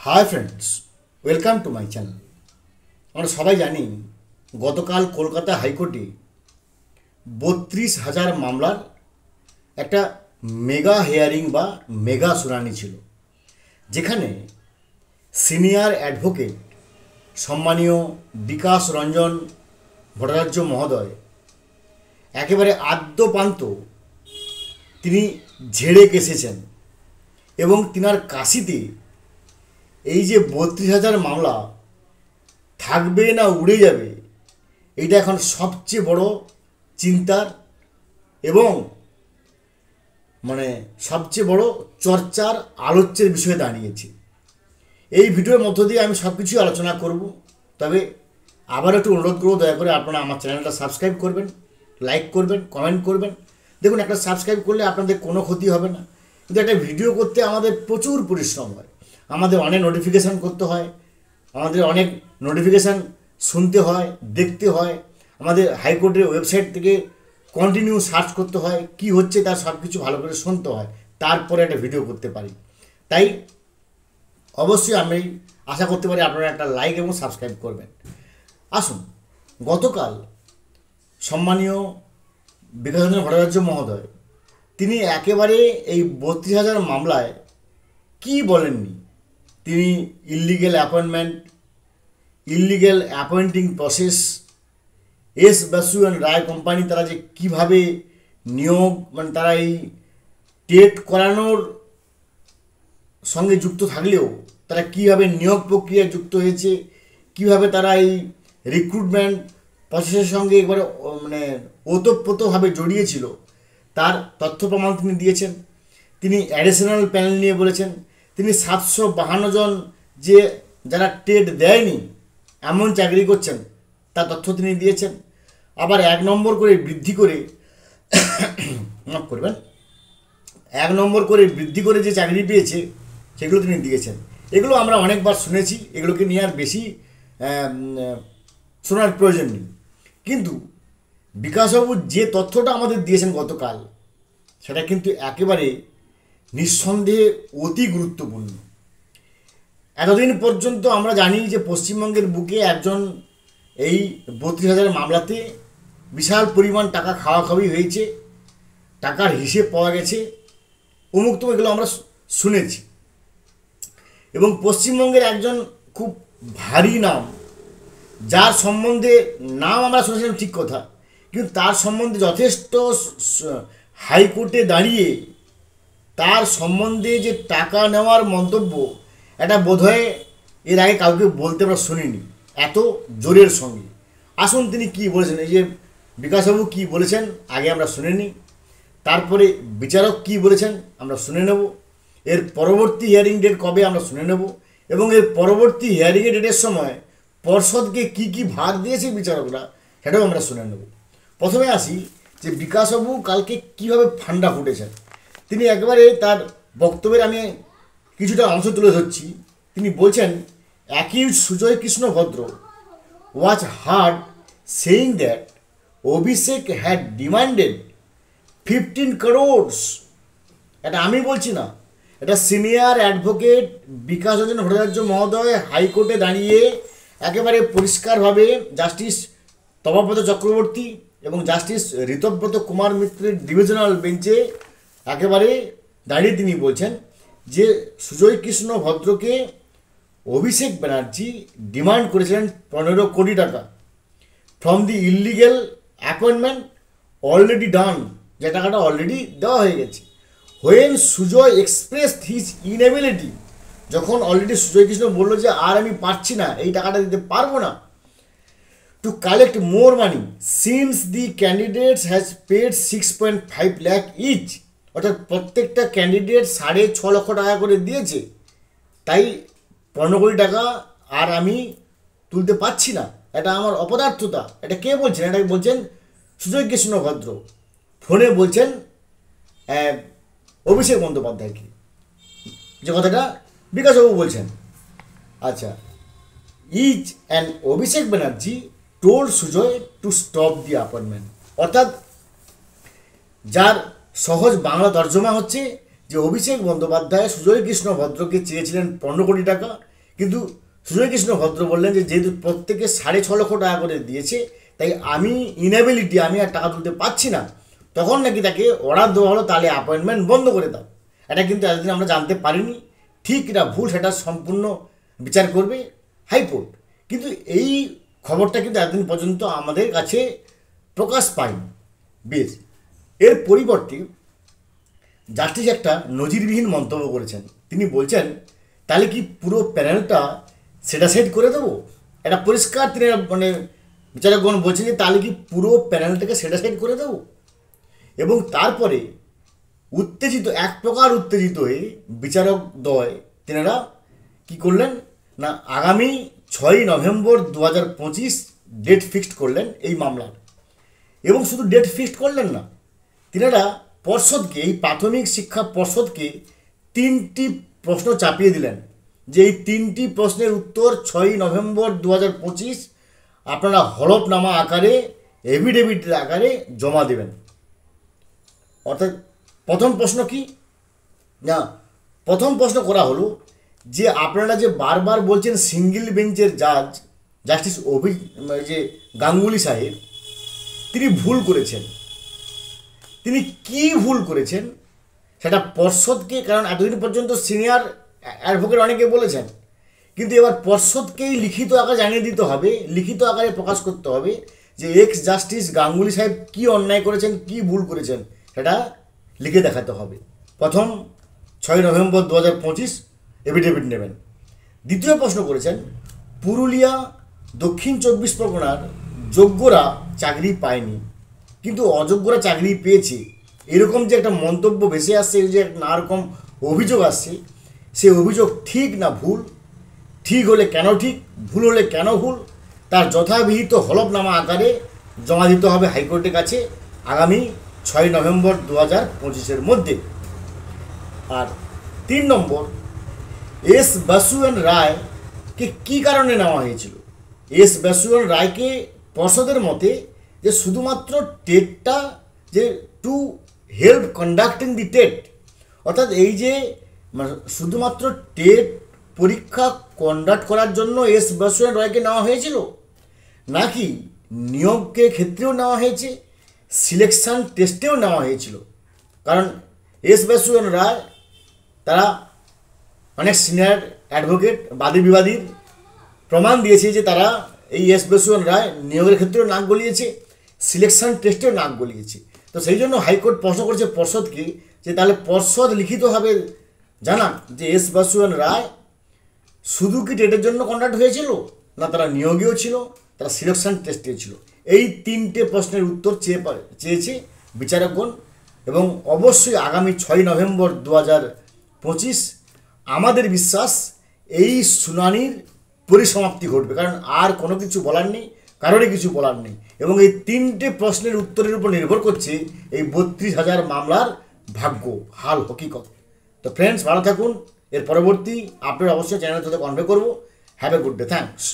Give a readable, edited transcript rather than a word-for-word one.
Hi friends, welcome to my channel. আমরা সবাই জানি গতকাল কলকাতা হাইকোর্টে 32,000 মামলার একটা মেগা হিয়ারিং বা মেগা শুনানি ছিল, যেখানে সিনিয়র অ্যাডভোকেট সম্মানীয় বিকাশ রঞ্জন ভট্টাচার্য মহোদয় একেবারে আদ্যপান্ত তিনি ঝেড়ে কেসেছেন এবং তিনার কাশিতে এই যে 32,000 মামলা থাকবে না উড়ে যাবে, এইটা এখন সবচেয়ে বড় চিন্তার এবং সবচেয়ে বড় চর্চার আলোচ্যের বিষয়ে দাঁড়িয়েছে। এই ভিডিওর মধ্য দিয়ে আমি সব কিছুই আলোচনা করব, তবে আবার একটু অনুরোধ করব, দয়া করে আপনারা আমার চ্যানেলটা সাবস্ক্রাইব করবেন, লাইক করবেন, কমেন্ট করবেন। দেখুন, একটা সাবস্ক্রাইব করলে আপনাদের কোনো ক্ষতি হবে না, কিন্তু একটা ভিডিও করতে আমাদের প্রচুর পরিশ্রম হয়, আমাদের অনেক নোটিফিকেশান করতে হয়, আমাদের অনেক নোটিফিকেশান শুনতে হয়, দেখতে হয়, আমাদের হাইকোর্টের ওয়েবসাইট থেকে কন্টিনিউ সার্চ করতে হয়, কি হচ্ছে তার সব কিছু ভালো করে শুনতে হয়, তারপরে একটা ভিডিও করতে পারি। তাই অবশ্যই আমি আশা করতে পারি আপনারা একটা লাইক এবং সাবস্ক্রাইব করবেন। আসুন, গতকাল সম্মানীয় বিকাশ রঞ্জন ভট্টাচার্য মহোদয় তিনি একেবারে এই 32,000 মামলায় কি বলেননি। তিনি illegal appointment, illegal appointing process, S Basu and Roy company তারা যে কীভাবে নিয়োগ তারা এই টেট করানোর সঙ্গে যুক্ত থাকলেও তারা কীভাবে নিয়োগ প্রক্রিয়ায় যুক্ত হয়েছে, কীভাবে তারা এই রিক্রুটমেন্ট প্রসেসের সঙ্গে একবারে ওতপ্রোতভাবে জড়িয়েছিল, তার তথ্য প্রমাণ তিনি দিয়েছেন। তিনি অ্যাডিশনাল প্যানেল নিয়ে বলেছেন। তিনি 752 জন যারা টেট দেয়নি এমন চাকরি করছেন তার তথ্য তিনি দিয়েছেন। আবার 1 নম্বর করে বৃদ্ধি করে মাফ করবেন 1 নম্বর করে বৃদ্ধি করে যে চাকরি পেয়েছে সেগুলো তিনি দিয়েছেন। এগুলো আমরা অনেকবার শুনেছি, এগুলোকে নিয়ে আর বেশি শোনার প্রয়োজন নেই। কিন্তু বিকাশবাবু যে তথ্যটা আমাদের দিয়েছেন গতকাল, সেটা কিন্তু একেবারে নিঃসন্দেহে অতি গুরুত্বপূর্ণ। এতদিন পর্যন্ত আমরা জানি যে পশ্চিমবঙ্গের বুকে একজন এই 32,000 মামলাতে বিশাল পরিমাণ টাকা খাওয়াখাওয়ি হয়েছে, টাকার হিসেব পাওয়া গেছে, অমুক তো এগুলো আমরা শুনেছি। এবং পশ্চিমবঙ্গের একজন খুব ভারী নাম, যার সম্বন্ধে নাম আমরা শুনেছিলাম ঠিক কথা, কিন্তু তার সম্বন্ধে যথেষ্ট হাইকোর্টে দাঁড়িয়ে তার সম্বন্ধে যে টাকা নেওয়ার মন্তব্য, এটা বোধহয় এর আগে কাউকে বলতে আমরা শুনিনি এত জোরের সঙ্গে। আসুন তিনি কি বলেছেন, এই যে বিকাশবাবু কি বলেছেন আগে আমরা শুনে নিই, তারপরে বিচারক কি বলেছেন আমরা শুনে নেব, এর পরবর্তী হিয়ারিং ডেট কবে আমরা শুনে নেব, এবং এর পরবর্তী হিয়ারিংয়ের ডেটের সময় পর্ষদকে কি কি ভাগ দিয়েছে বিচারকরা সেটাও আমরা শুনে নেব। প্রথমে আসি যে বিকাশবাবু কালকে কীভাবে ফান্ডা ফুটেছেন। তিনি একবারে তার বক্তব্যের আমি কিছুটা অংশ তুলে ধরছি। তিনি বলছেন, accused Sujay Krishna Bhadra was heard saying that Abhishek had demanded 15 crores। এটা আমি বলছি না, এটা সিনিয়র অ্যাডভোকেট বিকাশ রঞ্জন ভট্টাচার্য মহোদয় হাইকোর্টে দাঁড়িয়ে একেবারে পরিষ্কারভাবে জাস্টিস তপব্রত চক্রবর্তী এবং জাস্টিস ঋতব্রত কুমার মিত্রের ডিভিশনাল বেঞ্চে একেবারে দাঁড়িয়ে তিনি বলছেন যে সুজয় কৃষ্ণ ভদ্রকে অভিষেক ব্যানার্জি ডিমান্ড করেছিলেন 15 কোটি টাকা from the illegal appointment already done, যে টাকাটা অলরেডি দেওয়া হয়ে গেছে। When Sujoy express his inability, যখন অলরেডি সুজয় কৃষ্ণ বললো যে আর আমি পারছি না, এই টাকাটা দিতে পারবো না, to collect more money since the candidates has paid 6.5 lakh each, অর্থাৎ প্রত্যেকটা ক্যান্ডিডেট 6.5 লক্ষ টাকা করে দিয়েছে, তাই 15 কোটি টাকা আর আমি তুলতে পারছি না, এটা আমার অপদার্থতা। এটা কে বলছেন? এটা বলছেন সুজয় কৃষ্ণ ভদ্র, ফোনে বলছেন অভিষেক বন্দ্যোপাধ্যায়কে, যে কথাটা বিকাশবাবু বলছেন। আচ্ছা, each and Abhishek Banerjee told Sujoy to stop the appointment, অর্থাৎ যার সহজ বাংলা তর্জমা হচ্ছে যে অভিষেক বন্দ্যোপাধ্যায় সুজয় কৃষ্ণ ভদ্রকে চেয়েছিলেন 15 কোটি টাকা কিন্তু সুজয় কৃষ্ণ ভদ্র বললেন যে যেহেতু প্রত্যেকে 6.5 লক্ষ টাকা করে দিয়েছে, তাই আমি ইনএবিলিটি, আমি আর টাকা তুলতে পারছি না, তখন নাকি তাকে অর্ডার দেওয়া হলো তাহলে অ্যাপয়েন্টমেন্ট বন্ধ করে দাও। এটা কিন্তু এতদিন আমরা জানতে পারিনি, ঠিক না ভুল সেটা সম্পূর্ণ বিচার করবে হাইকোর্ট। কিন্তু এই খবরটা কিন্তু এতদিন পর্যন্ত আমাদের কাছে প্রকাশ পায়নি। বেশ, এর পরিবর্তে জাস্টিস একটা নজিরবিহীন মন্তব্য করেছেন। তিনি বলছেন তাহলে কি পুরো প্যানেলটা সেটা সেট করে দেবো। এটা পরিষ্কার তিনি মানে বিচারকগণ বলছেন যে তাহলে কি পুরো প্যানেলটাকে সেটা সেট করে দেবো। এবং তারপরে উত্তেজিত, এক প্রকার উত্তেজিত হয়ে বিচারকদ্বয় তেনারা কী করলেন না, আগামী 6ই নভেম্বর 2025 ডেট ফিক্সড করলেন এই মামলার। এবং শুধু ডেট ফিক্সড করলেন না, তিনারা পর্ষদকে, এই প্রাথমিক শিক্ষা পর্ষদকে 3টি প্রশ্ন চাপিয়ে দিলেন যে এই 3টি প্রশ্নের উত্তর 6ই নভেম্বর 2025 আপনারা হলফনামা আকারে, এফিডেভিটের আকারে জমা দেবেন। অর্থাৎ প্রথম প্রশ্ন কি না, প্রথম প্রশ্ন করা হলো যে আপনারা যে বারবার বলছেন সিঙ্গেল বেঞ্চের জাস্টিস যে গাঙ্গুলি সাহেব তিনি ভুল করেছেন, তিনি কি ভুল করেছেন সেটা পর্ষদকে, কারণ এতদিন পর্যন্ত সিনিয়র অ্যাডভোকেট অনেকে বলেছেন, কিন্তু এবার পর্ষদকেই লিখিত আকারে জানিয়ে দিতে হবে, লিখিত আকারে প্রকাশ করতে হবে যে এক্স জাস্টিস গাঙ্গুলি সাহেব কী অন্যায় করেছেন, কী ভুল করেছেন, সেটা লিখে দেখাতে হবে। প্রথম 6ই নভেম্বর 2025 এফিডেভিট নেবেন। দ্বিতীয় প্রশ্ন করেছেন পুরুলিয়া, দক্ষিণ 24 পরগনার যোগ্যরা চাকরি পায়নি কিন্তু অযোগ্যরা চাকরি পেয়েছে, এরকম যে একটা মন্তব্য ভেসে আসছে, যে নানা রকম অভিযোগ আসছে, সেই অভিযোগ ঠিক না ভুল, ঠিক হলে কেন ঠিক, ভুল হলে কেন ভুল, তার যথাবিহিত হলফনামা আকারে জমা দিতে হবে হাইকোর্টের কাছে আগামী 6ই নভেম্বর 2025 মধ্যে। আর 3 নম্বর, এস বাসুয়ান রায়কে কী কারণে নেওয়া হয়েছিল। এস বাসুয়ান রায়কে পর্ষদের মতে যে শুধুমাত্র টেটটা, যে to help conducting the TET, অর্থাৎ এই যে শুধুমাত্র টেট পরীক্ষা কন্ডাক্ট করার জন্য এস বাসুয়ান রায়কে নেওয়া হয়েছিল, নাকি নিয়োগের ক্ষেত্রেও নেওয়া হয়েছে, সিলেকশন টেস্টেও নেওয়া হয়েছিল। কারণ এস বাসুয়ান রায় তারা অনেক সিনিয়র অ্যাডভোকেট, বাদী বিবাদীর প্রমাণ দিয়েছে যে তারা এই এস বাসুয়ান রায় নিয়োগের ক্ষেত্রেও নাক গলিয়েছে, সিলেকশন টেস্টেও নাক গলিয়েছে। তো সেই জন্য হাইকোর্ট প্রশ্ন করেছে পর্ষদকে যে তাহলে পর্ষদ লিখিতভাবে জানান যে এস বাসুয়ান রায় শুধু কি টেটের জন্য কন্ডাক্ট হয়েছিল, না তারা নিয়োগেও ছিল, তারা সিলেকশন টেস্টে ছিল। এই 3টে প্রশ্নের উত্তর চেয়েছে বিচারকগণ। এবং অবশ্যই আগামী 6ই নভেম্বর 2025 আমাদের বিশ্বাস এই শুনানির পরিসমাপ্তি ঘটবে, কারণ আর কোনো কিছু বলার নেই, কারোরই কিছু বলার নেই। এবং এই 3টে প্রশ্নের উত্তরের উপর নির্ভর করছে এই 32,000 মামলার ভাগ্য, হাল, হকিকত। তো ফ্রেন্ডস, ভালো থাকুন। এর পরবর্তী আপডেট অবশ্যই চ্যানেল থেকে কনভে করবো। Have a good day, thanks.